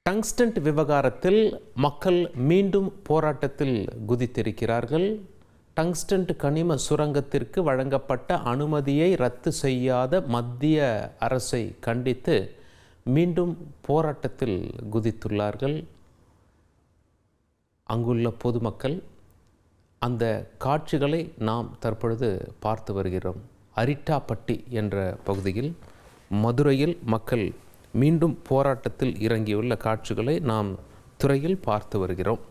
Tungsten விவகாரத்தில் மக்கள் மீண்டும் போராட்டத்தில் குதித்திருக்கிறார்கள். டங்ஸ்டன் கனிம சுரங்கத்திற்கு வழங்கப்பட்ட அனுமதியை ரத்து செய்யாத மத்திய அரசை கண்டித்து மீண்டும் போராட்டத்தில் குதித்துள்ளார்கள். அங்குள்ள பொதுமக்கள் அந்த காட்சிகளை நாம் தற்பொழுது பார்த்து வருகிறோம். அரிட்டாப்பட்டி என்ற பகுதியில் மதுரையில் மக்கள் மீண்டும் போராட்டத்தில் இறங்கியுள்ள காட்சிகளை நாம் திரையில் பார்த்து வருகிறோம்.